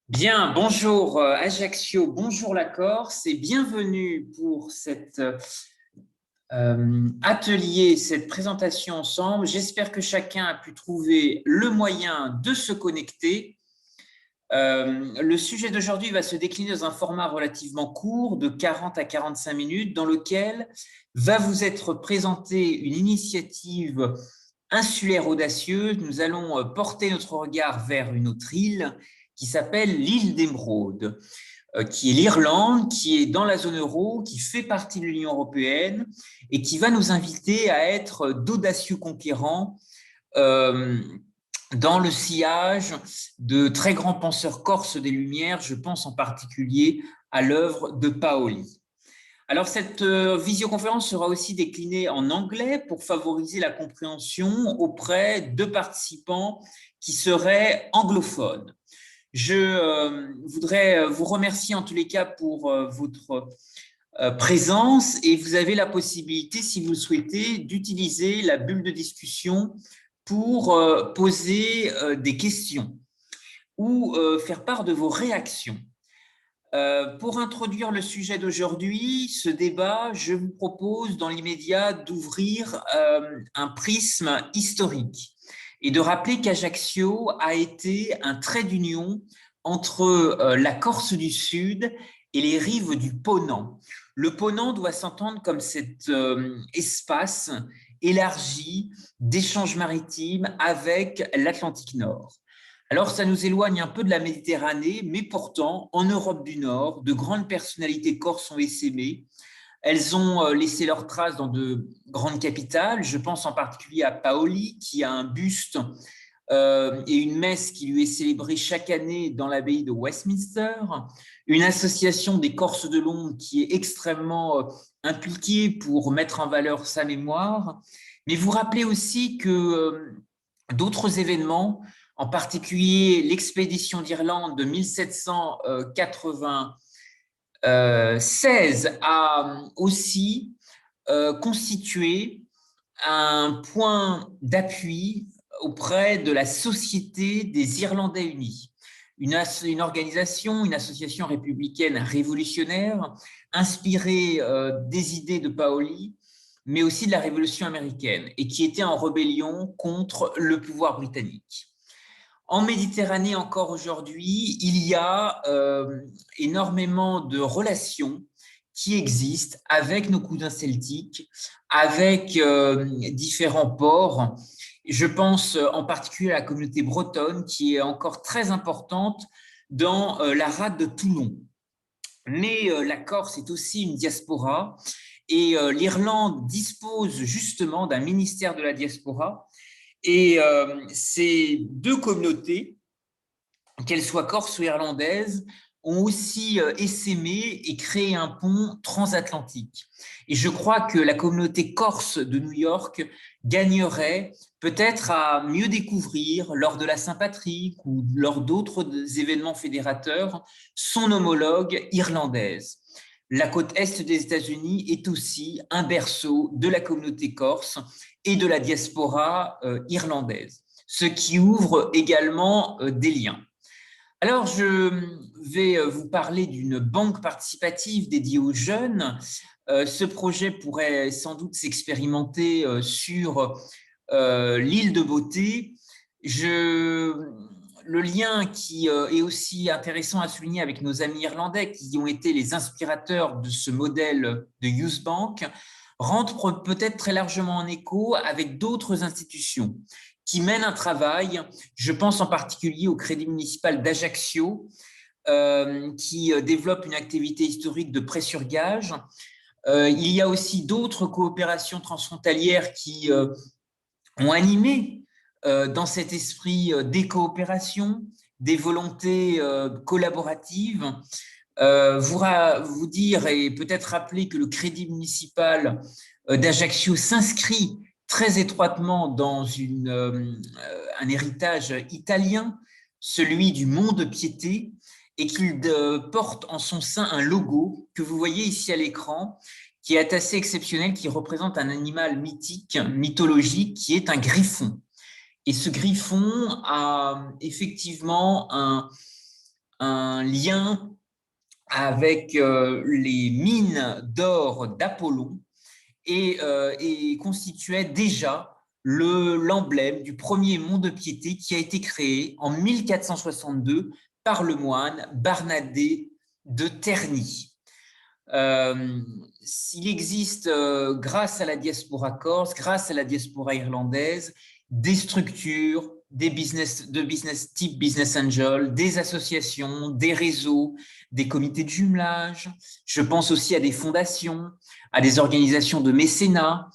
Bien, bonjour Ajaccio, bonjour la Corse et bienvenue pour cet atelier, cette présentation ensemble. J'espère que chacun a pu trouver le moyen de se connecter. Le sujet d'aujourd'hui va se décliner dans un format relativement court de 40 à 45 minutes dans lequel va vous être présentée une initiative insulaire audacieuse. Nous allons porter notre regard vers une autre île qui s'appelle l'île d'Émeraude, qui est l'Irlande, qui est dans la zone euro, qui fait partie de l'Union européenne et qui va nous inviter à être d'audacieux conquérants dans le sillage de très grands penseurs corses des Lumières. Je pense en particulier à l'œuvre de Paoli. Alors, cette visioconférence sera aussi déclinée en anglais pour favoriser la compréhension auprès de participants qui seraient anglophones. Je voudrais vous remercier en tous les cas pour votre présence et vous avez la possibilité, si vous le souhaitez, d'utiliser la bulle de discussion pour poser des questions ou faire part de vos réactions. Pour introduire le sujet d'aujourd'hui, ce débat, je vous propose dans l'immédiat d'ouvrir un prisme historique et de rappeler qu'Ajaccio a été un trait d'union entre la Corse du Sud et les rives du Ponant. Le Ponant doit s'entendre comme cet espace élargi d'échanges maritimes avec l'Atlantique Nord. Alors, ça nous éloigne un peu de la Méditerranée, mais pourtant, en Europe du Nord, de grandes personnalités corses ont essaimé. Elles ont laissé leurs traces dans de grandes capitales. Je pense en particulier à Paoli, qui a un buste et une messe qui lui est célébrée chaque année dans l'abbaye de Westminster. Une association des Corses de Londres qui est extrêmement impliquée pour mettre en valeur sa mémoire. Mais vous rappelez aussi que d'autres événements, en particulier l'expédition d'Irlande de 1796, a aussi constitué un point d'appui auprès de la Société des Irlandais Unis, une organisation, une association républicaine révolutionnaire inspirée des idées de Paoli, mais aussi de la Révolution américaine, et qui était en rébellion contre le pouvoir britannique. En Méditerranée, encore aujourd'hui, il y a énormément de relations qui existent avec nos cousins celtiques, avec différents ports. Je pense en particulier à la communauté bretonne qui est encore très importante dans la rade de Toulon. Mais la Corse est aussi une diaspora et l'Irlande dispose justement d'un ministère de la diaspora. Et ces deux communautés, qu'elles soient corse ou irlandaises, ont aussi essaimé et créé un pont transatlantique. Et je crois que la communauté corse de New York gagnerait peut-être à mieux découvrir lors de la Saint-Patrick ou lors d'autres événements fédérateurs son homologue irlandaise. La côte est des États-Unis est aussi un berceau de la communauté corse et de la diaspora irlandaise, ce qui ouvre également des liens. Alors, je vais vous parler d'une banque participative dédiée aux jeunes. Ce projet pourrait sans doute s'expérimenter sur l'île de Beauté. Le lien qui est aussi intéressant à souligner avec nos amis irlandais qui ont été les inspirateurs de ce modèle de Youth Bank rentre peut-être très largement en écho avec d'autres institutions qui mènent un travail. Je pense en particulier au Crédit municipal d'Ajaccio, qui développe une activité historique de prêt sur gage. Il y a aussi d'autres coopérations transfrontalières qui ont animé dans cet esprit des coopérations, des volontés collaboratives. Vous dire et peut-être rappeler que le Crédit municipal d'Ajaccio s'inscrit très étroitement dans un héritage italien, celui du Mont de Piété, et qu'il porte en son sein un logo que vous voyez ici à l'écran, qui est assez exceptionnel, qui représente un animal mythique, mythologique, qui est un griffon. Et ce griffon a effectivement un lien avec les mines d'or d'Apollon et constituait déjà l'emblème du premier mont de piété qui a été créé en 1462 par le moine Barnabé de Terni. S'il existe, grâce à la diaspora corse, grâce à la diaspora irlandaise, des structures, de business type business angel, des associations, des réseaux, des comités de jumelage. Je pense aussi à des fondations, à des organisations de mécénat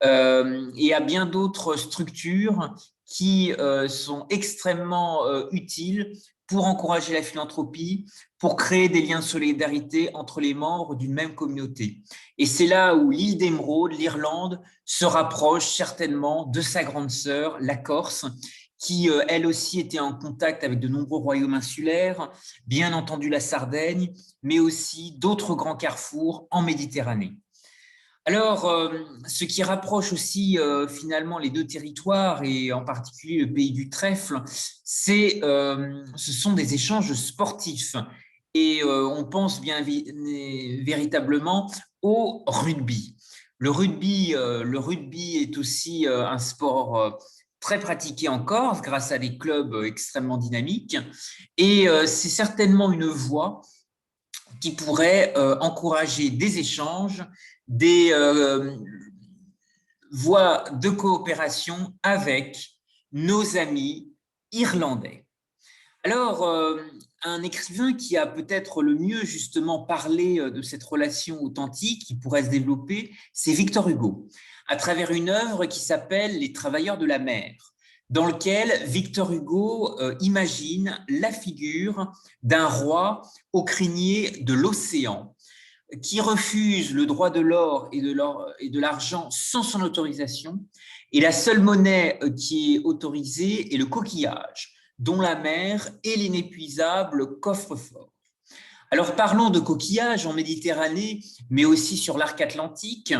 et à bien d'autres structures qui sont extrêmement utiles pour encourager la philanthropie, pour créer des liens de solidarité entre les membres d'une même communauté. Et c'est là où l'île d'Émeraude, l'Irlande, se rapproche certainement de sa grande sœur, la Corse, qui, elle aussi, était en contact avec de nombreux royaumes insulaires, bien entendu la Sardaigne, mais aussi d'autres grands carrefours en Méditerranée. Alors, ce qui rapproche aussi finalement les deux territoires, et en particulier le pays du trèfle, ce sont des échanges sportifs. Et on pense bien véritablement au rugby. Le rugby est aussi un sport très pratiqué en Corse grâce à des clubs extrêmement dynamiques. Et c'est certainement une voie qui pourrait encourager des échanges, des voies de coopération avec nos amis irlandais. Alors, un écrivain qui a peut-être le mieux justement parlé de cette relation authentique qui pourrait se développer, c'est Victor Hugo, à travers une œuvre qui s'appelle « Les travailleurs de la mer », dans lequel Victor Hugo imagine la figure d'un roi au crinier de l'océan qui refuse le droit de l'or et de l'argent sans son autorisation, et la seule monnaie qui est autorisée est le coquillage, dont la mer est l'inépuisable coffre-fort. Alors parlons de coquillages en Méditerranée, mais aussi sur l'arc atlantique.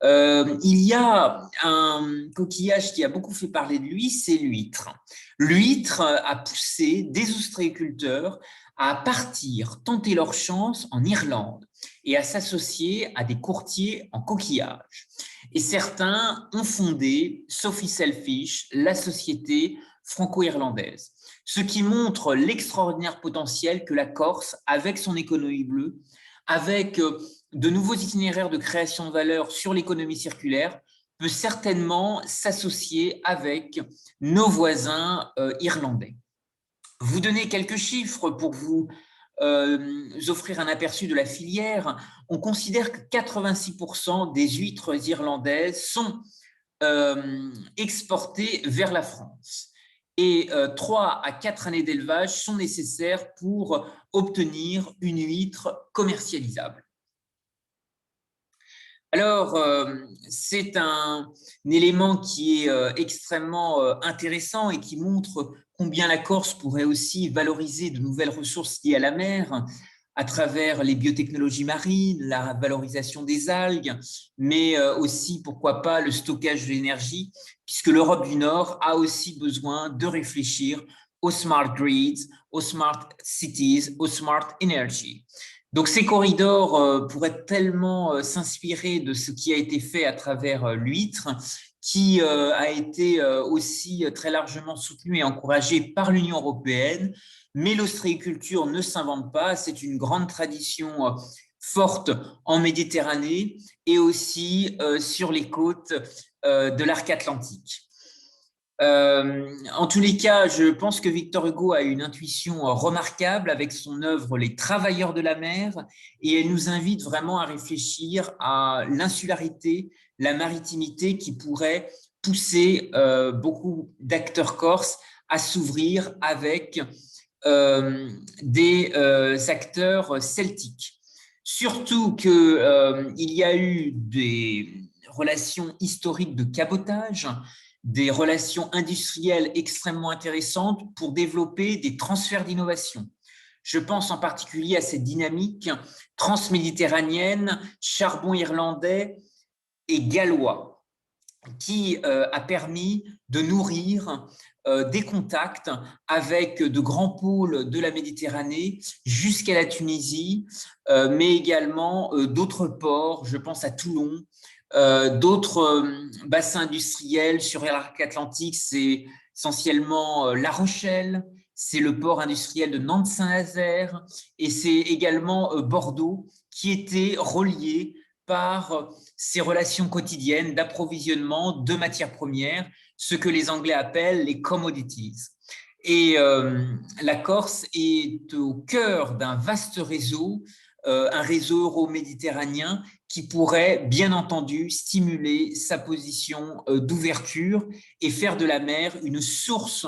Il y a un coquillage qui a beaucoup fait parler de lui, c'est l'huître. L'huître a poussé des ostréiculteurs à partir tenter leur chance en Irlande et à s'associer à des courtiers en coquillages. Et certains ont fondé Sophie Selfish, la société franco-irlandaise, ce qui montre l'extraordinaire potentiel que la Corse, avec son économie bleue, avec de nouveaux itinéraires de création de valeur sur l'économie circulaire, peut certainement s'associer avec nos voisins irlandais. Vous donner quelques chiffres pour vous offrir un aperçu de la filière. On considère que 86% des huîtres irlandaises sont exportées vers la France. Et 3 à 4 années d'élevage sont nécessaires pour obtenir une huître commercialisable. Alors, c'est un élément qui est extrêmement intéressant et qui montre combien la Corse pourrait aussi valoriser de nouvelles ressources liées à la mer à travers les biotechnologies marines, la valorisation des algues, mais aussi, pourquoi pas, le stockage de l'énergie, puisque l'Europe du Nord a aussi besoin de réfléchir aux smart grids, aux smart cities, aux smart energy. Donc, ces corridors pourraient tellement s'inspirer de ce qui a été fait à travers l'huître, qui a été aussi très largement soutenu et encouragé par l'Union européenne. Mais l'ostréiculture ne s'invente pas, c'est une grande tradition forte en Méditerranée et aussi sur les côtes de l'arc atlantique. En tous les cas, je pense que Victor Hugo a une intuition remarquable avec son œuvre « Les travailleurs de la mer » et elle nous invite vraiment à réfléchir à l'insularité, la maritimité qui pourrait pousser beaucoup d'acteurs corses à s'ouvrir avec des acteurs celtiques. Surtout qu'il y a eu des relations historiques de cabotage, des relations industrielles extrêmement intéressantes pour développer des transferts d'innovation. Je pense en particulier à cette dynamique transméditerranéenne, charbon irlandais et gallois, qui a permis de nourrir des contacts avec de grands pôles de la Méditerranée jusqu'à la Tunisie, mais également d'autres ports, je pense à Toulon, d'autres bassins industriels sur l'arc atlantique, c'est essentiellement La Rochelle, c'est le port industriel de Nantes-Saint-Nazaire et c'est également Bordeaux qui était relié par ces relations quotidiennes d'approvisionnement de matières premières, ce que les Anglais appellent les commodities. Et la Corse est au cœur d'un vaste réseau, un réseau euro-méditerranéen qui pourrait, bien entendu, stimuler sa position d'ouverture et faire de la mer une source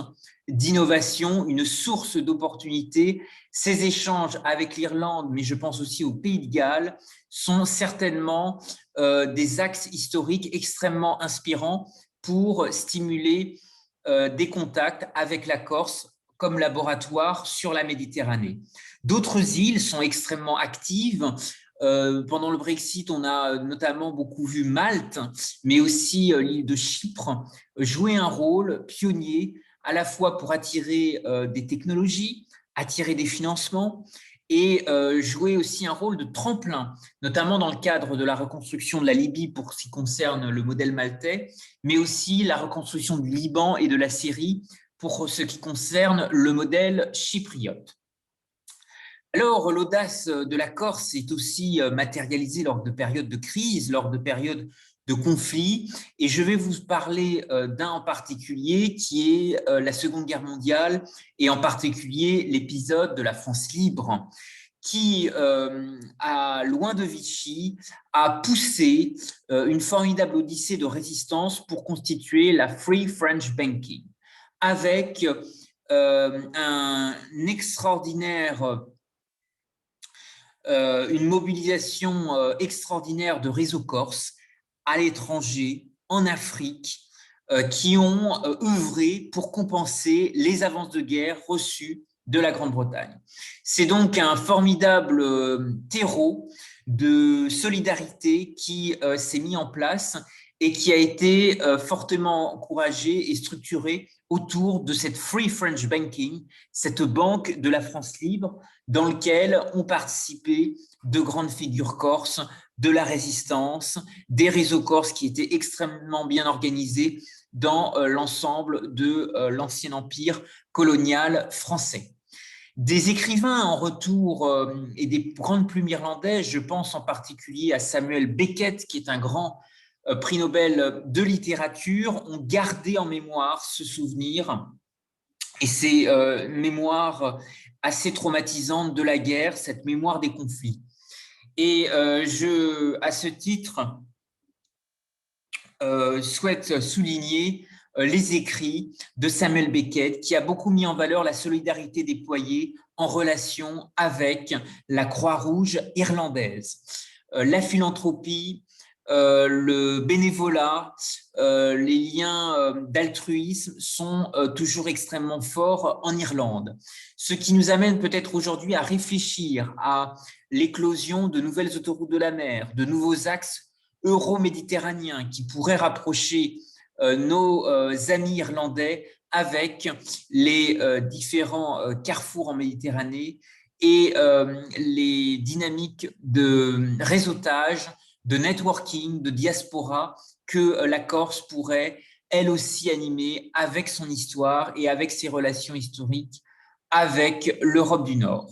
d'innovation, une source d'opportunités. Ces échanges avec l'Irlande, mais je pense aussi au Pays de Galles, sont certainement des axes historiques extrêmement inspirants pour stimuler des contacts avec la Corse comme laboratoire sur la Méditerranée. D'autres îles sont extrêmement actives. Pendant le Brexit, on a notamment beaucoup vu Malte, mais aussi l'île de Chypre, jouer un rôle pionnier à la fois pour attirer des technologies, attirer des financements et jouer aussi un rôle de tremplin, notamment dans le cadre de la reconstruction de la Libye pour ce qui concerne le modèle maltais, mais aussi la reconstruction du Liban et de la Syrie pour ce qui concerne le modèle chypriote. Alors, l'audace de la Corse est aussi matérialisée lors de périodes de crise, lors de périodes de conflit, et je vais vous parler d'un en particulier qui est la Seconde Guerre mondiale, et en particulier l'épisode de la France libre, qui, loin de Vichy, a poussé une formidable odyssée de résistance pour constituer la Free French Banking, avec un extraordinaire une mobilisation extraordinaire de réseaux corses à l'étranger, en Afrique, qui ont œuvré pour compenser les avances de guerre reçues de la Grande-Bretagne. C'est donc un formidable terreau de solidarité qui s'est mis en place et qui a été fortement encouragé et structuré autour de cette Free French Banking, cette banque de la France libre, dans lequel ont participé de grandes figures corses, de la résistance, des réseaux corses qui étaient extrêmement bien organisés dans l'ensemble de l'ancien empire colonial français. Des écrivains en retour et des grandes plumes irlandaises, je pense en particulier à Samuel Beckett, qui est un grand prix Nobel de littérature, ont gardé en mémoire ce souvenir et ces mémoires assez traumatisantes de la guerre, cette mémoire des conflits. Et à ce titre, souhaite souligner les écrits de Samuel Beckett, qui a beaucoup mis en valeur la solidarité déployée en relation avec la Croix-Rouge irlandaise. La philanthropie, le bénévolat, les liens d'altruisme sont toujours extrêmement forts en Irlande. Ce qui nous amène peut-être aujourd'hui à réfléchir à l'éclosion de nouvelles autoroutes de la mer, de nouveaux axes euro-méditerranéens qui pourraient rapprocher nos amis irlandais avec les différents carrefours en Méditerranée et les dynamiques de réseautage, de networking, de diaspora que la Corse pourrait elle aussi animer avec son histoire et avec ses relations historiques avec l'Europe du Nord.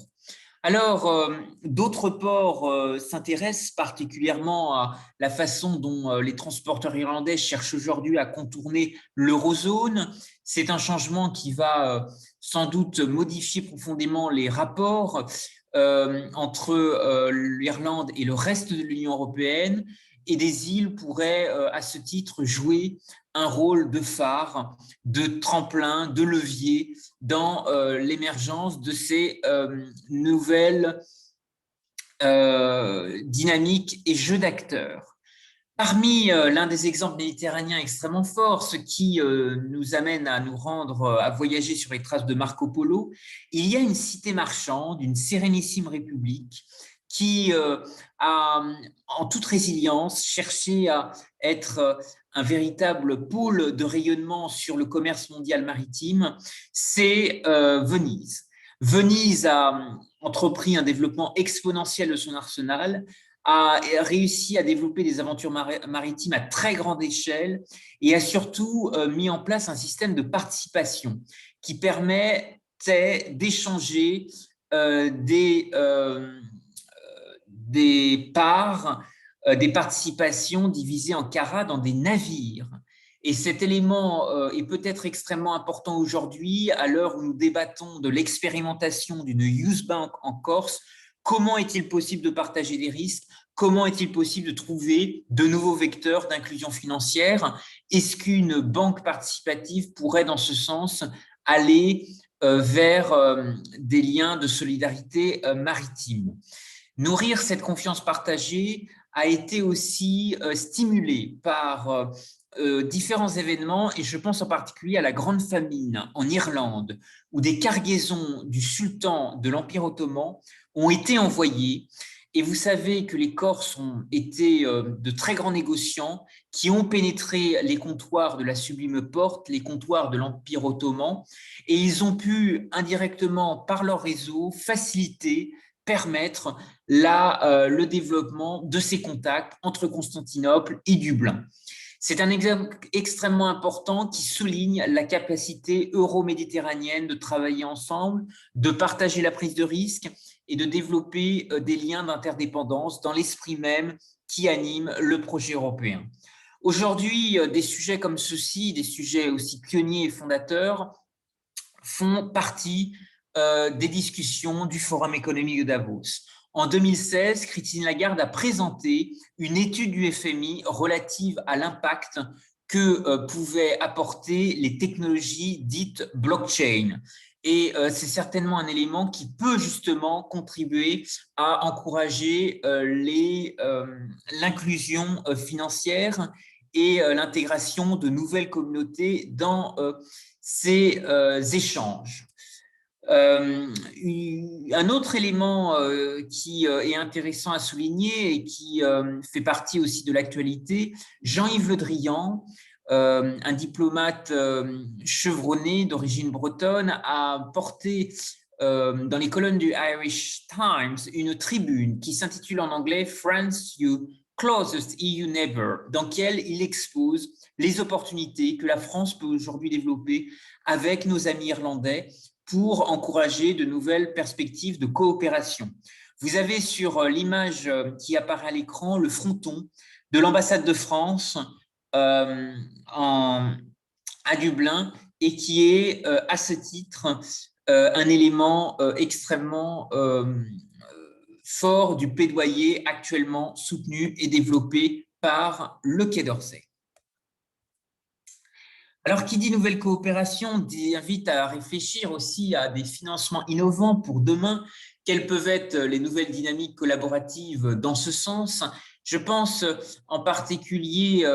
Alors, d'autres ports s'intéressent particulièrement à la façon dont les transporteurs irlandais cherchent aujourd'hui à contourner l'eurozone. C'est un changement qui va sans doute modifier profondément les rapports entre l'Irlande et le reste de l'Union européenne, et des îles pourraient à ce titre jouer un rôle de phare, de tremplin, de levier dans l'émergence de ces nouvelles dynamiques et jeux d'acteurs. Parmi l'un des exemples méditerranéens extrêmement forts, ce qui nous amène à nous rendre, à voyager sur les traces de Marco Polo, il y a une cité marchande, une sérénissime république, qui a, en toute résilience, cherché à être un véritable pôle de rayonnement sur le commerce mondial maritime, c'est Venise. Venise a entrepris un développement exponentiel de son arsenal, a réussi à développer des aventures maritimes à très grande échelle et a surtout mis en place un système de participation qui permettait d'échanger des parts, des participations divisées en carats dans des navires. Et cet élément est peut-être extrêmement important aujourd'hui, à l'heure où nous débattons de l'expérimentation d'une Youth Bank en Corse. Comment est-il possible de partager des risques? Comment est-il possible de trouver de nouveaux vecteurs d'inclusion financière? Est-ce qu'une banque participative pourrait, dans ce sens, aller vers des liens de solidarité maritime? Nourrir cette confiance partagée a été aussi stimulé par différents événements, et je pense en particulier à la Grande Famine en Irlande, où des cargaisons du sultan de l'Empire ottoman ont été envoyées. Et vous savez que les Corses ont été de très grands négociants qui ont pénétré les comptoirs de la Sublime Porte, les comptoirs de l'Empire ottoman, et ils ont pu indirectement, par leur réseau, faciliter, permettre le développement de ces contacts entre Constantinople et Dublin. C'est un exemple extrêmement important qui souligne la capacité euro-méditerranéenne de travailler ensemble, de partager la prise de risque et de développer des liens d'interdépendance dans l'esprit même qui anime le projet européen. Aujourd'hui, des sujets comme ceux-ci, des sujets aussi pionniers et fondateurs, font partie des discussions du Forum économique de Davos. En 2016, Christine Lagarde a présenté une étude du FMI relative à l'impact que pouvaient apporter les technologies dites blockchain. Et c'est certainement un élément qui peut justement contribuer à encourager l'inclusion financière et l'intégration de nouvelles communautés dans ces échanges. Un autre élément qui est intéressant à souligner et qui fait partie aussi de l'actualité, Jean-Yves Le Drian, un diplomate chevronné d'origine bretonne, a porté dans les colonnes du Irish Times une tribune qui s'intitule en anglais « France, you closest EU neighbor », dans laquelle il expose les opportunités que la France peut aujourd'hui développer avec nos amis irlandais pour encourager de nouvelles perspectives de coopération. Vous avez sur l'image qui apparaît à l'écran le fronton de l'ambassade de France à Dublin et qui est à ce titre un élément extrêmement fort du plaidoyer actuellement soutenu et développé par le Quai d'Orsay. Alors, qui dit nouvelle coopération invite à réfléchir aussi à des financements innovants pour demain. Quelles peuvent être les nouvelles dynamiques collaboratives dans ce sens? Je pense en particulier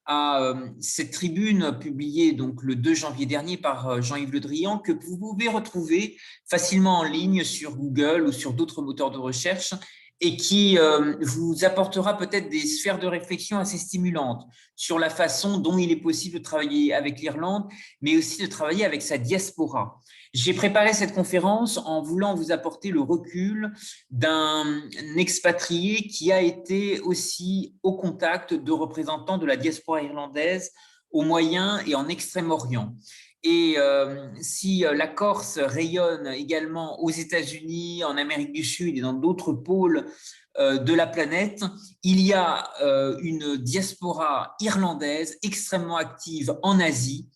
à cette tribune publiée donc, le 2 janvier dernier par Jean-Yves Le Drian, que vous pouvez retrouver facilement en ligne sur Google ou sur d'autres moteurs de recherche, et qui vous apportera peut-être des sphères de réflexion assez stimulantes sur la façon dont il est possible de travailler avec l'Irlande, mais aussi de travailler avec sa diaspora. J'ai préparé cette conférence en voulant vous apporter le recul d'un expatrié qui a été aussi au contact de représentants de la diaspora irlandaise au Moyen et en Extrême-Orient. Et si la Corse rayonne également aux États-Unis, en Amérique du Sud et dans d'autres pôles de la planète, il y a une diaspora irlandaise extrêmement active en Asie,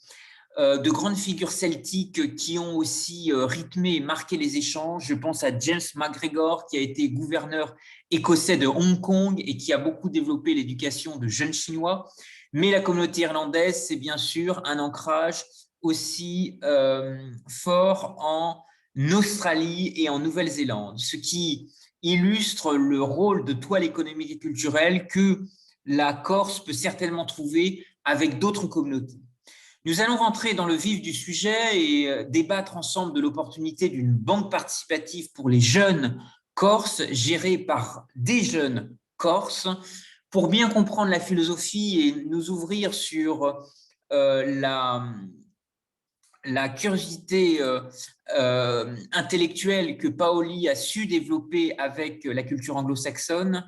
de grandes figures celtiques qui ont aussi rythmé et marqué les échanges. Je pense à James McGregor, qui a été gouverneur écossais de Hong Kong et qui a beaucoup développé l'éducation de jeunes Chinois. Mais la communauté irlandaise, c'est bien sûr un ancrage aussi fort en Australie et en Nouvelle-Zélande, ce qui illustre le rôle de toile économique et culturelle que la Corse peut certainement trouver avec d'autres communautés. Nous allons rentrer dans le vif du sujet et débattre ensemble de l'opportunité d'une banque participative pour les jeunes corse, gérée par des jeunes corses, pour bien comprendre la philosophie et nous ouvrir sur la curiosité intellectuelle que Paoli a su développer avec la culture anglo-saxonne,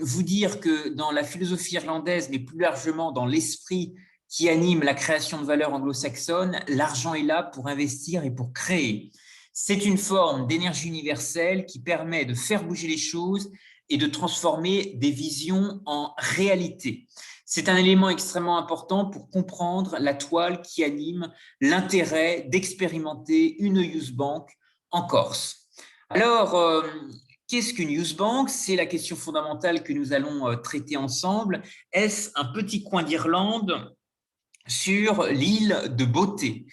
vous dire que dans la philosophie irlandaise, mais plus largement dans l'esprit qui anime la création de valeur anglo-saxonne, l'argent est là pour investir et pour créer. C'est une forme d'énergie universelle qui permet de faire bouger les choses et de transformer des visions en réalité. C'est un élément extrêmement important pour comprendre la toile qui anime l'intérêt d'expérimenter une youth bank en Corse. Alors, qu'est-ce qu'une youth bank? C'est la question fondamentale que nous allons traiter ensemble. Est-ce un petit coin d'Irlande sur l'île de Beauté?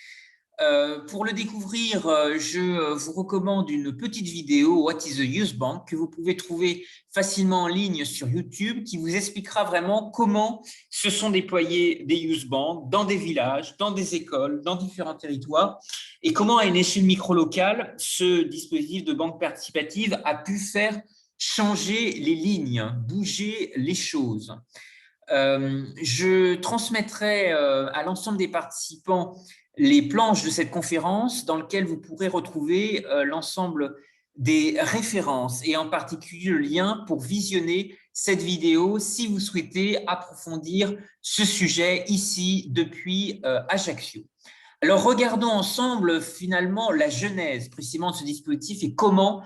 Pour le découvrir, je vous recommande une petite vidéo What is a Youth Bank que vous pouvez trouver facilement en ligne sur YouTube qui vous expliquera vraiment comment se sont déployés des Youth Banks dans des villages, dans des écoles, dans différents territoires et comment à une échelle micro-locale, ce dispositif de banque participative a pu faire changer les lignes, bouger les choses. Je transmettrai à l'ensemble des participants les planches de cette conférence dans lesquelles vous pourrez retrouver l'ensemble des références et en particulier le lien pour visionner cette vidéo si vous souhaitez approfondir ce sujet ici depuis Ajaccio. Alors, regardons ensemble finalement la genèse précisément de ce dispositif et comment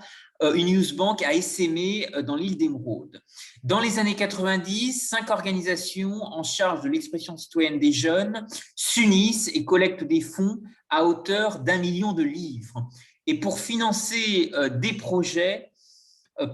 une youth bank a essaimé dans l'île d'Émeraude. Dans les années 90, 5 organisations en charge de l'expression citoyenne des jeunes s'unissent et collectent des fonds à hauteur d'1 million de livres. Et pour financer des projets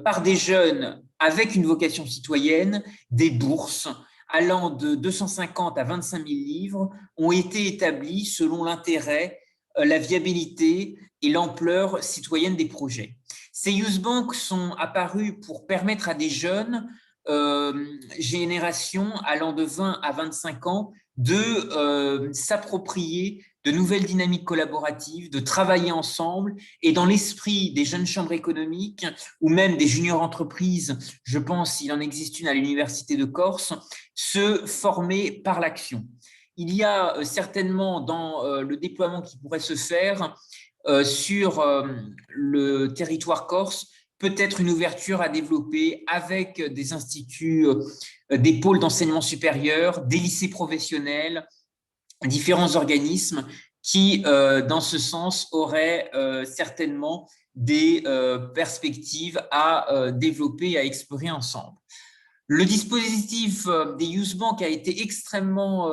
par des jeunes avec une vocation citoyenne, des bourses allant de 250 à 25 000 livres ont été établis selon l'intérêt, la viabilité et l'ampleur citoyenne des projets. Ces youth banks sont apparus pour permettre à des jeunes générations allant de 20 à 25 ans de s'approprier de nouvelles dynamiques collaboratives, de travailler ensemble et dans l'esprit des jeunes chambres économiques ou même des juniors entreprises, je pense s'il en existe une à l'Université de Corse, se former par l'action. Il y a certainement dans le déploiement qui pourrait se faire sur le territoire corse, peut-être une ouverture à développer avec des instituts, des pôles d'enseignement supérieur, des lycées professionnels, différents organismes qui, dans ce sens, auraient certainement des perspectives à développer et à explorer ensemble. Le dispositif des youth banks a été extrêmement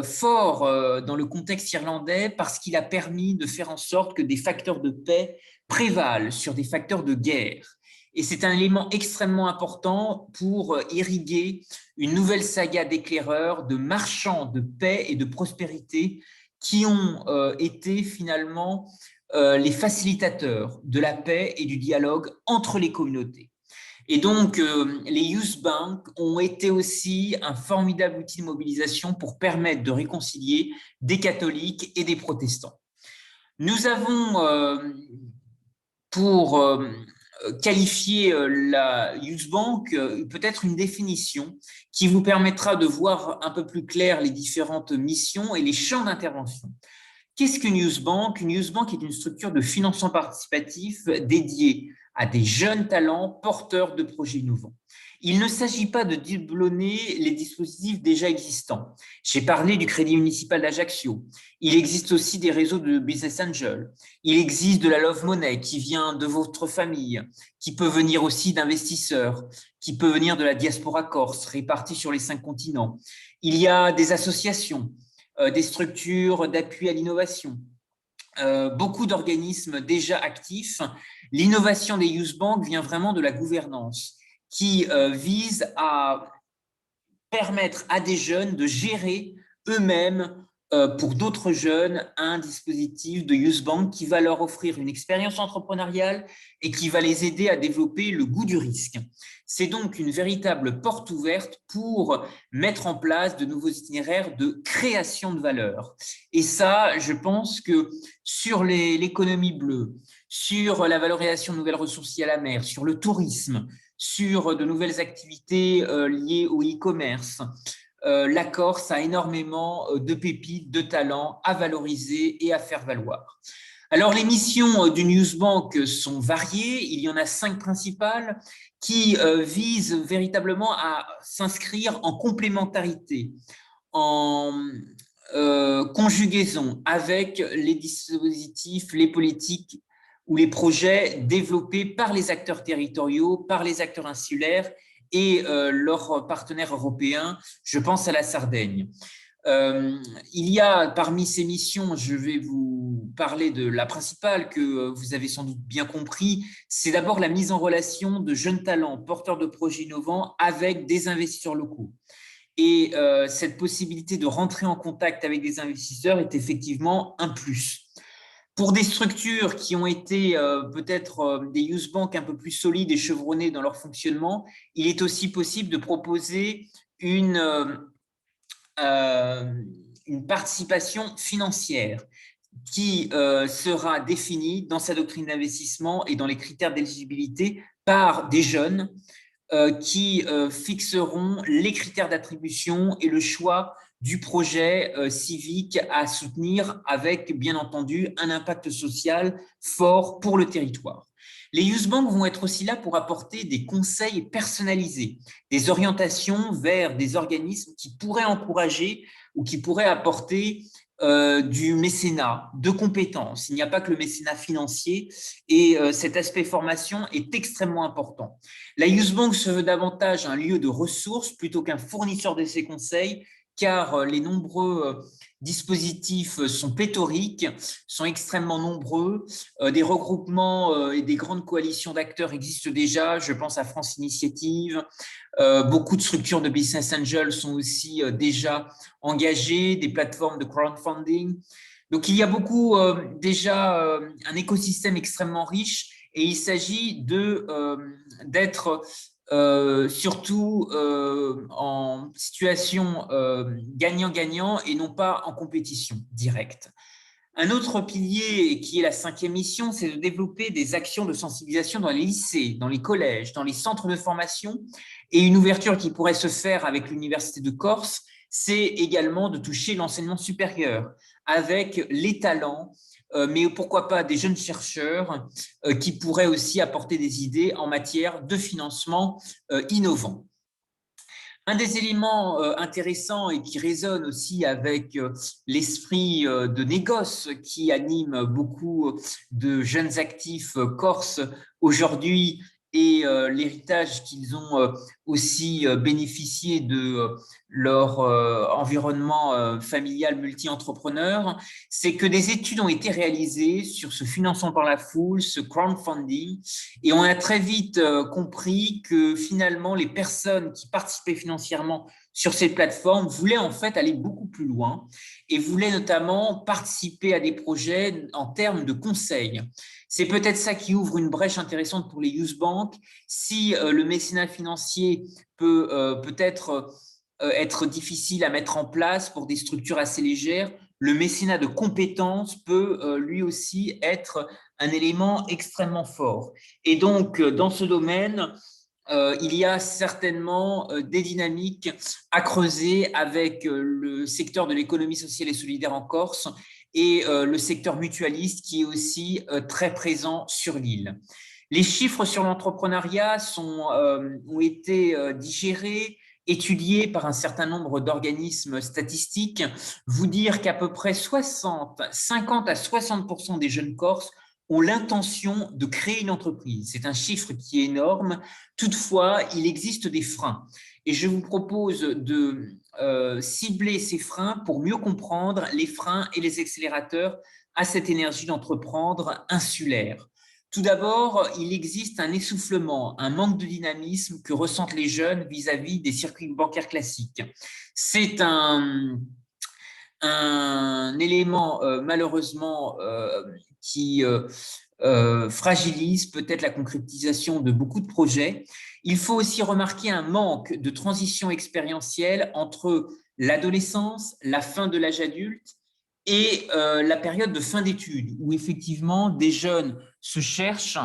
fort dans le contexte irlandais parce qu'il a permis de faire en sorte que des facteurs de paix prévalent sur des facteurs de guerre. Et c'est un élément extrêmement important pour irriguer une nouvelle saga d'éclaireurs, de marchands de paix et de prospérité qui ont été finalement les facilitateurs de la paix et du dialogue entre les communautés. Et donc, les youth banks ont été aussi un formidable outil de mobilisation pour permettre de réconcilier des catholiques et des protestants. Nous avons, pour qualifier la youth bank, peut-être une définition qui vous permettra de voir un peu plus clair les différentes missions et les champs d'intervention. Qu'est-ce qu'une youth bank? Une youth bank est une structure de financement participatif dédiée à des jeunes talents porteurs de projets innovants. Il ne s'agit pas de doublonner les dispositifs déjà existants. J'ai parlé du Crédit municipal d'Ajaccio. Il existe aussi des réseaux de business angels. Il existe de la love money qui vient de votre famille, qui peut venir aussi d'investisseurs, qui peut venir de la diaspora corse répartie sur les 5 continents. Il y a des associations, des structures d'appui à l'innovation, beaucoup d'organismes déjà actifs. L'innovation des youth banks vient vraiment de la gouvernance qui vise à permettre à des jeunes de gérer eux-mêmes pour d'autres jeunes un dispositif de youth bank qui va leur offrir une expérience entrepreneuriale et qui va les aider à développer le goût du risque. C'est donc une véritable porte ouverte pour mettre en place de nouveaux itinéraires de création de valeur. Et ça, je pense que sur l'économie bleue, sur la valorisation de nouvelles ressources liées à la mer, sur le tourisme, sur de nouvelles activités liées au e-commerce. La Corse a énormément de pépites, de talents à valoriser et à faire valoir. Alors, les missions du Newsbank sont variées. Il y en a 5 principales qui visent véritablement à s'inscrire en complémentarité, en conjugaison avec les dispositifs, les politiques ou les projets développés par les acteurs territoriaux, par les acteurs insulaires et leurs partenaires européens. Je pense à la Sardaigne. Il y a parmi ces missions, je vais vous parler de la principale que vous avez sans doute bien compris, c'est d'abord la mise en relation de jeunes talents porteurs de projets innovants avec des investisseurs locaux. Et cette possibilité de rentrer en contact avec des investisseurs est effectivement un plus. Pour des structures qui ont été peut-être des youth banks un peu plus solides et chevronnés dans leur fonctionnement, il est aussi possible de proposer une participation financière qui sera définie dans sa doctrine d'investissement et dans les critères d'éligibilité par des jeunes qui fixeront les critères d'attribution et le choix du projet civique à soutenir avec, bien entendu, un impact social fort pour le territoire. Les youth banks vont être aussi là pour apporter des conseils personnalisés, des orientations vers des organismes qui pourraient encourager ou qui pourraient apporter du mécénat, de compétences. Il n'y a pas que le mécénat financier et cet aspect formation est extrêmement important. La Youth Bank se veut davantage un lieu de ressources plutôt qu'un fournisseur de ses conseils, car les nombreux dispositifs sont pléthoriques, sont extrêmement nombreux. Des regroupements et des grandes coalitions d'acteurs existent déjà. Je pense à France Initiative. Beaucoup de structures de business angels sont aussi déjà engagées, des plateformes de crowdfunding. Donc, il y a beaucoup déjà un écosystème extrêmement riche et il s'agit d'être surtout en situation gagnant-gagnant et non pas en compétition directe. Un autre pilier qui est la 5e mission, c'est de développer des actions de sensibilisation dans les lycées, dans les collèges, dans les centres de formation. Et une ouverture qui pourrait se faire avec l'Université de Corse, c'est également de toucher l'enseignement supérieur avec les talents, mais pourquoi pas des jeunes chercheurs qui pourraient aussi apporter des idées en matière de financement innovant. Un des éléments intéressants et qui résonne aussi avec l'esprit de négoce qui anime beaucoup de jeunes actifs corses aujourd'hui et l'héritage qu'ils ont aussi bénéficié de leur environnement familial multi-entrepreneur, c'est que des études ont été réalisées sur ce financement par la foule, ce crowdfunding, et on a très vite compris que finalement, les personnes qui participaient financièrement sur ces plateformes voulaient en fait aller beaucoup plus loin et voulaient notamment participer à des projets en termes de conseils. C'est peut-être ça qui ouvre une brèche intéressante pour les youth banks. Si le mécénat financier peut peut-être être difficile à mettre en place pour des structures assez légères, le mécénat de compétences peut lui aussi être un élément extrêmement fort. Et donc, dans ce domaine, il y a certainement des dynamiques à creuser avec le secteur de l'économie sociale et solidaire en Corse et le secteur mutualiste qui est aussi très présent sur l'île. Les chiffres sur l'entrepreneuriat ont été digérés, étudiés par un certain nombre d'organismes statistiques. Vous dire qu'à peu près 50 à 60% des jeunes Corses ont l'intention de créer une entreprise. C'est un chiffre qui est énorme. Toutefois, il existe des freins. Et je vous propose de cibler ces freins pour mieux comprendre les freins et les accélérateurs à cette énergie d'entreprendre insulaire. Tout d'abord, il existe un essoufflement, un manque de dynamisme que ressentent les jeunes vis-à-vis des circuits bancaires classiques. C'est un élément malheureusement qui fragilise peut-être la concrétisation de beaucoup de projets. Il faut aussi remarquer un manque de transition expérientielle entre l'adolescence, la fin de l'âge adulte et la période de fin d'études, où effectivement des jeunes se cherchent,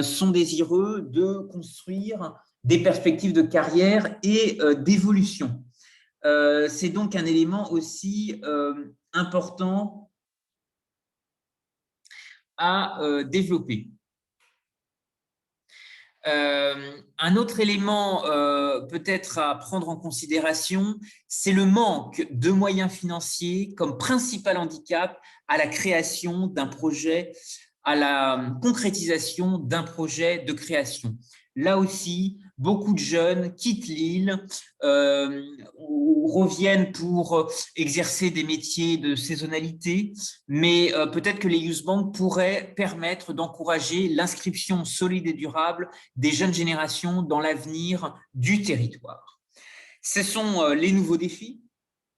sont désireux de construire des perspectives de carrière et d'évolution. C'est donc un élément aussi important à développer. Un autre élément peut-être à prendre en considération, c'est le manque de moyens financiers comme principal handicap à la création d'un projet, à la concrétisation d'un projet de création. Là aussi, beaucoup de jeunes quittent l'île, reviennent pour exercer des métiers de saisonnalité, mais peut-être que les Youth Bank pourraient permettre d'encourager l'inscription solide et durable des jeunes générations dans l'avenir du territoire. Ce sont les nouveaux défis.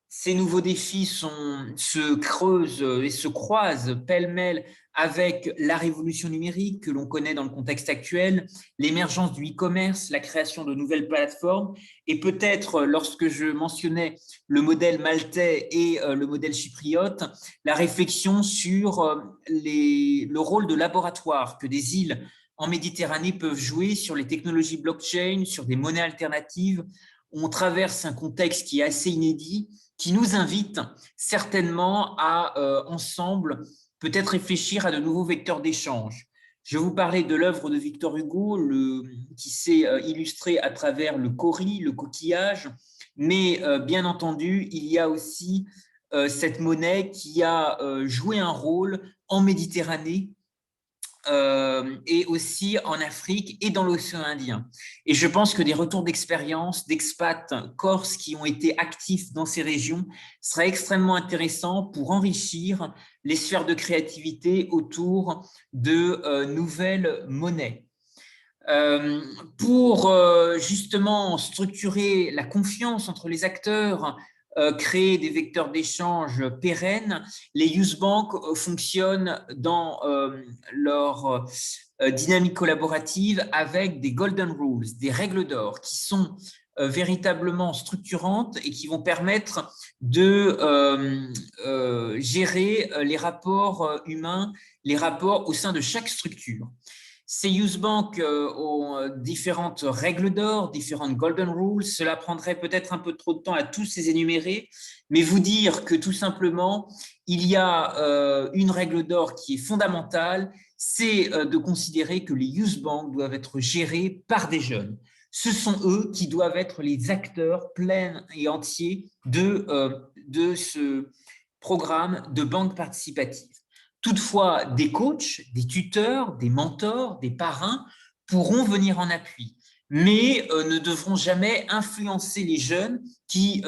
Ces nouveaux défis se creusent et se croisent pêle-mêle avec la révolution numérique que l'on connaît dans le contexte actuel, l'émergence du e-commerce, la création de nouvelles plateformes, et peut-être, lorsque je mentionnais le modèle maltais et le modèle chypriote, la réflexion sur le rôle de laboratoire que des îles en Méditerranée peuvent jouer sur les technologies blockchain, sur des monnaies alternatives. On traverse un contexte qui est assez inédit, qui nous invite certainement à, ensemble, peut-être réfléchir à de nouveaux vecteurs d'échange. Je vous parlais de l'œuvre de Victor Hugo, qui s'est illustrée à travers le cauris, le coquillage, mais bien entendu, il y a aussi cette monnaie qui a joué un rôle en Méditerranée, et aussi en Afrique et dans l'océan Indien. Et je pense que des retours d'expérience d'expats corses qui ont été actifs dans ces régions seraient extrêmement intéressants pour enrichir les sphères de créativité autour de nouvelles monnaies. Pour justement structurer la confiance entre les acteurs, créer des vecteurs d'échange pérennes, les Youth Bank fonctionnent dans leur dynamique collaborative avec des golden rules, des règles d'or qui sont véritablement structurantes et qui vont permettre de gérer les rapports humains, les rapports au sein de chaque structure. Ces Youth Bank ont différentes règles d'or, différentes golden rules. Cela prendrait peut-être un peu trop de temps à tous les énumérer, mais vous dire que tout simplement, il y a une règle d'or qui est fondamentale, c'est de considérer que les Youth Bank doivent être gérés par des jeunes. Ce sont eux qui doivent être les acteurs pleins et entiers de ce programme de banque participative. Toutefois, des coachs, des tuteurs, des mentors, des parrains pourront venir en appui, mais ne devront jamais influencer les jeunes qui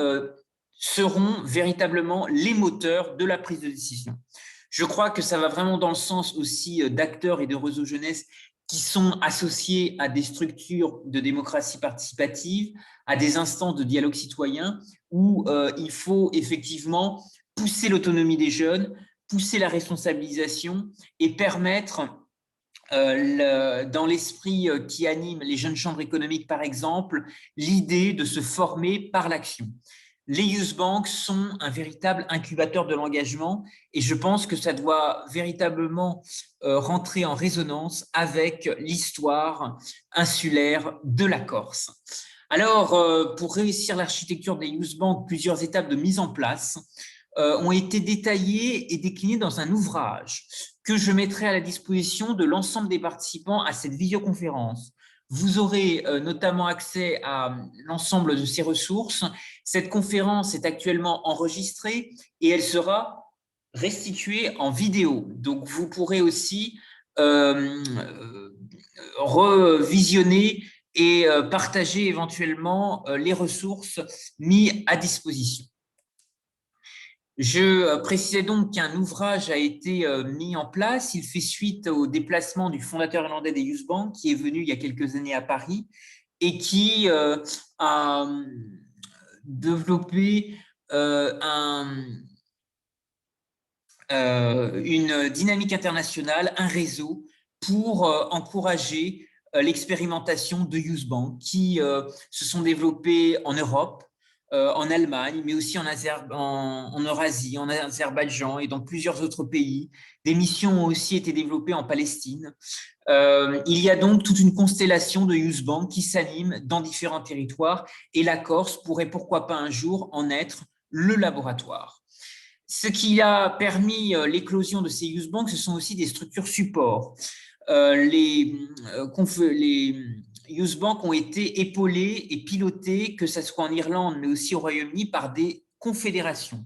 seront véritablement les moteurs de la prise de décision. Je crois que ça va vraiment dans le sens aussi d'acteurs et de réseaux jeunesse qui sont associés à des structures de démocratie participative, à des instances de dialogue citoyen, où il faut effectivement pousser l'autonomie des jeunes, pousser la responsabilisation et permettre, dans l'esprit qui anime les jeunes chambres économiques, par exemple, l'idée de se former par l'action. Les Youth Bank sont un véritable incubateur de l'engagement et je pense que ça doit véritablement rentrer en résonance avec l'histoire insulaire de la Corse. Alors, pour réussir l'architecture des Youth Bank, plusieurs étapes de mise en place ont été détaillées et déclinées dans un ouvrage que je mettrai à la disposition de l'ensemble des participants à cette visioconférence. Vous aurez notamment accès à l'ensemble de ces ressources. Cette conférence est actuellement enregistrée et elle sera restituée en vidéo. Donc, vous pourrez aussi revisionner et partager éventuellement les ressources mises à disposition. Je précisais donc qu'un ouvrage a été mis en place. Il fait suite au déplacement du fondateur irlandais des Youth Bank qui est venu il y a quelques années à Paris et qui a développé une dynamique internationale, un réseau pour encourager l'expérimentation de Youth Bank qui se sont développés en Europe, en Allemagne, mais aussi en Eurasie, en Azerbaïdjan et dans plusieurs autres pays. Des missions ont aussi été développées en Palestine. Il y a donc toute une constellation de youth banks qui s'animent dans différents territoires et la Corse pourrait pourquoi pas un jour en être le laboratoire. Ce qui a permis l'éclosion de ces youth banks, ce sont aussi des structures support. Les youth banks ont été épaulés et pilotés, que ce soit en Irlande, mais aussi au Royaume-Uni, par des confédérations.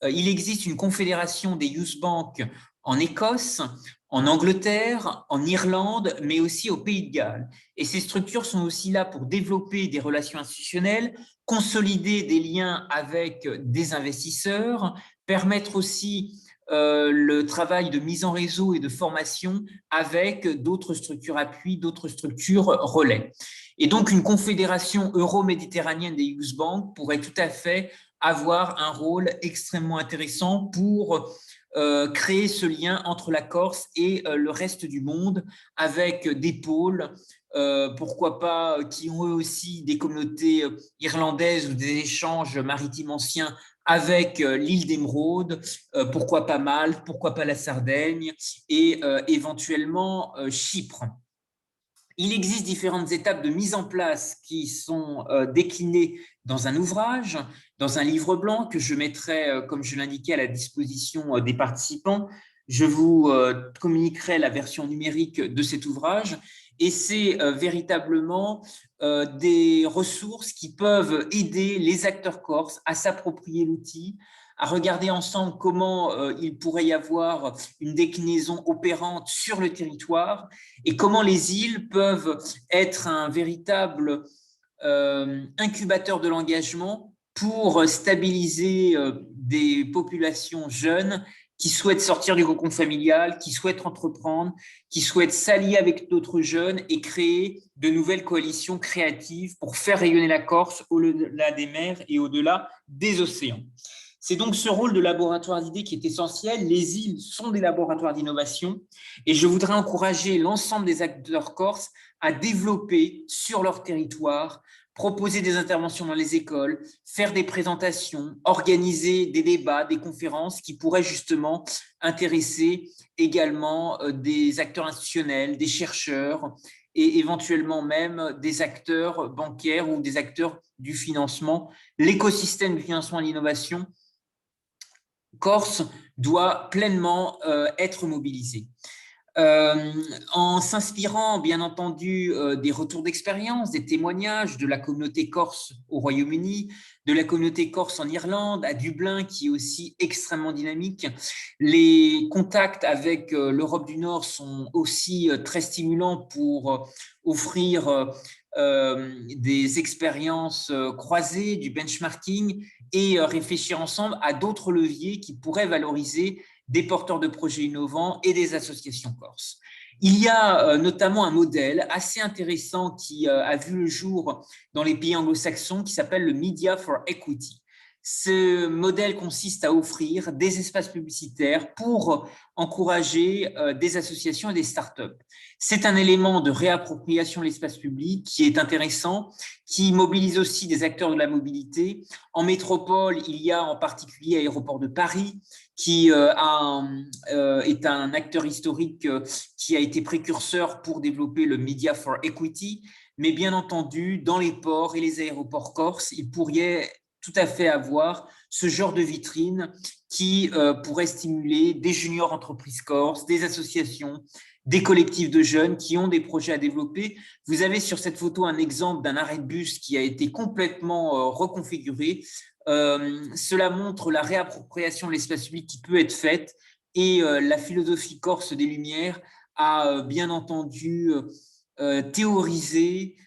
Il existe une confédération des youth banks en Écosse, en Angleterre, en Irlande, mais aussi au Pays de Galles. Et ces structures sont aussi là pour développer des relations institutionnelles, consolider des liens avec des investisseurs, permettre aussi le travail de mise en réseau et de formation avec d'autres structures appui, d'autres structures relais. Et donc, une confédération euro-méditerranéenne des youth banks pourrait tout à fait avoir un rôle extrêmement intéressant pour créer ce lien entre la Corse et le reste du monde avec des pôles, pourquoi pas, qui ont eux aussi des communautés irlandaises ou des échanges maritimes anciens avec l'île d'Émeraude, pourquoi pas Malte, pourquoi pas la Sardaigne et éventuellement Chypre. Il existe différentes étapes de mise en place qui sont déclinées dans un ouvrage, dans un livre blanc que je mettrai, comme je l'indiquais, à la disposition des participants. Je vous communiquerai la version numérique de cet ouvrage et c'est véritablement des ressources qui peuvent aider les acteurs corses à s'approprier l'outil, à regarder ensemble comment il pourrait y avoir une déclinaison opérante sur le territoire et comment les îles peuvent être un véritable incubateur de l'engagement pour stabiliser des populations jeunes qui souhaitent sortir du cocon familial, qui souhaitent entreprendre, qui souhaitent s'allier avec d'autres jeunes et créer de nouvelles coalitions créatives pour faire rayonner la Corse au-delà des mers et au-delà des océans. C'est donc ce rôle de laboratoire d'idées qui est essentiel. Les îles sont des laboratoires d'innovation et je voudrais encourager l'ensemble des acteurs corses à développer sur leur territoire, proposer des interventions dans les écoles, faire des présentations, organiser des débats, des conférences qui pourraient justement intéresser également des acteurs institutionnels, des chercheurs et éventuellement même des acteurs bancaires ou des acteurs du financement. L'écosystème du financement et de l'innovation Corse doit pleinement être mobilisé. En s'inspirant, bien entendu, des retours d'expérience, des témoignages de la communauté corse au Royaume-Uni, de la communauté corse en Irlande, à Dublin, qui est aussi extrêmement dynamique. Les contacts avec l'Europe du Nord sont aussi très stimulants pour offrir des expériences croisées, du benchmarking et réfléchir ensemble à d'autres leviers qui pourraient valoriser des porteurs de projets innovants et des associations corses. Il y a notamment un modèle assez intéressant qui a vu le jour dans les pays anglo-saxons qui s'appelle le Media for Equity. Ce modèle consiste à offrir des espaces publicitaires pour encourager des associations et des startups. C'est un élément de réappropriation de l'espace public qui est intéressant, qui mobilise aussi des acteurs de la mobilité. En métropole, il y a en particulier Aéroport de Paris, qui est un acteur historique qui a été précurseur pour développer le Media for Equity. Mais bien entendu, dans les ports et les aéroports corses, il pourrait tout à fait avoir ce genre de vitrine qui pourrait stimuler des juniors entreprises corses, des associations, des collectifs de jeunes qui ont des projets à développer. Vous avez sur cette photo un exemple d'un arrêt de bus qui a été complètement reconfiguré. Cela montre la réappropriation de l'espace public qui peut être faite et la philosophie corse des Lumières a bien entendu théorisé,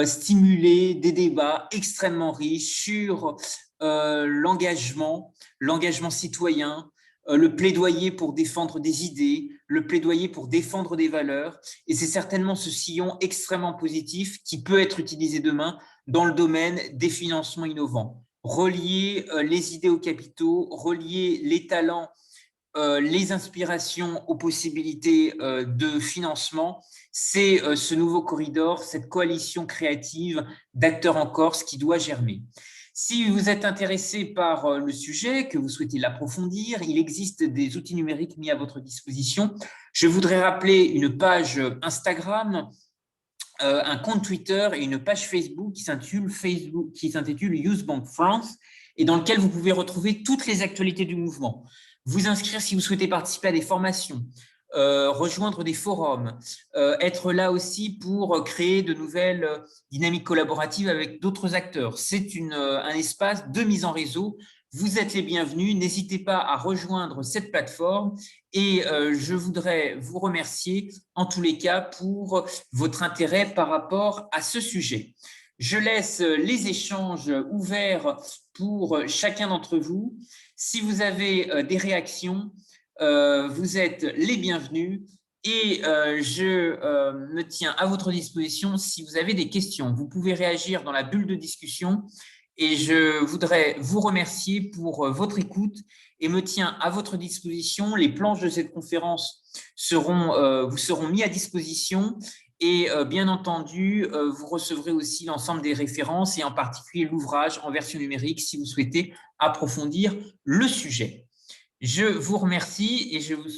stimuler des débats extrêmement riches sur l'engagement citoyen, le plaidoyer pour défendre des idées, le plaidoyer pour défendre des valeurs. Et c'est certainement ce sillon extrêmement positif qui peut être utilisé demain dans le domaine des financements innovants. Relier les idées aux capitaux, relier les talents, les inspirations aux possibilités de financement, c'est ce nouveau corridor, cette coalition créative d'acteurs en Corse qui doit germer. Si vous êtes intéressé par le sujet, que vous souhaitez l'approfondir, il existe des outils numériques mis à votre disposition. Je voudrais rappeler une page Instagram, un compte Twitter et une page Facebook qui s'intitule Youth Bank France et dans lequel vous pouvez retrouver toutes les actualités du mouvement. Vous inscrire si vous souhaitez participer à des formations, rejoindre des forums, être là aussi pour créer de nouvelles dynamiques collaboratives avec d'autres acteurs. C'est un espace de mise en réseau. Vous êtes les bienvenus. N'hésitez pas à rejoindre cette plateforme et je voudrais vous remercier en tous les cas pour votre intérêt par rapport à ce sujet. Je laisse les échanges ouverts pour chacun d'entre vous. Si vous avez des réactions, vous êtes les bienvenus et je me tiens à votre disposition si vous avez des questions. Vous pouvez réagir dans la bulle de discussion et je voudrais vous remercier pour votre écoute et me tiens à votre disposition. Les planches de cette conférence vous seront mis à disposition et bien entendu, vous recevrez aussi l'ensemble des références et en particulier l'ouvrage en version numérique si vous souhaitez approfondir le sujet. Je vous remercie et je vous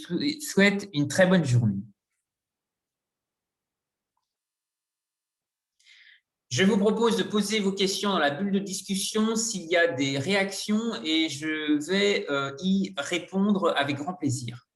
souhaite une très bonne journée. Je vous propose de poser vos questions dans la bulle de discussion s'il y a des réactions et je vais y répondre avec grand plaisir.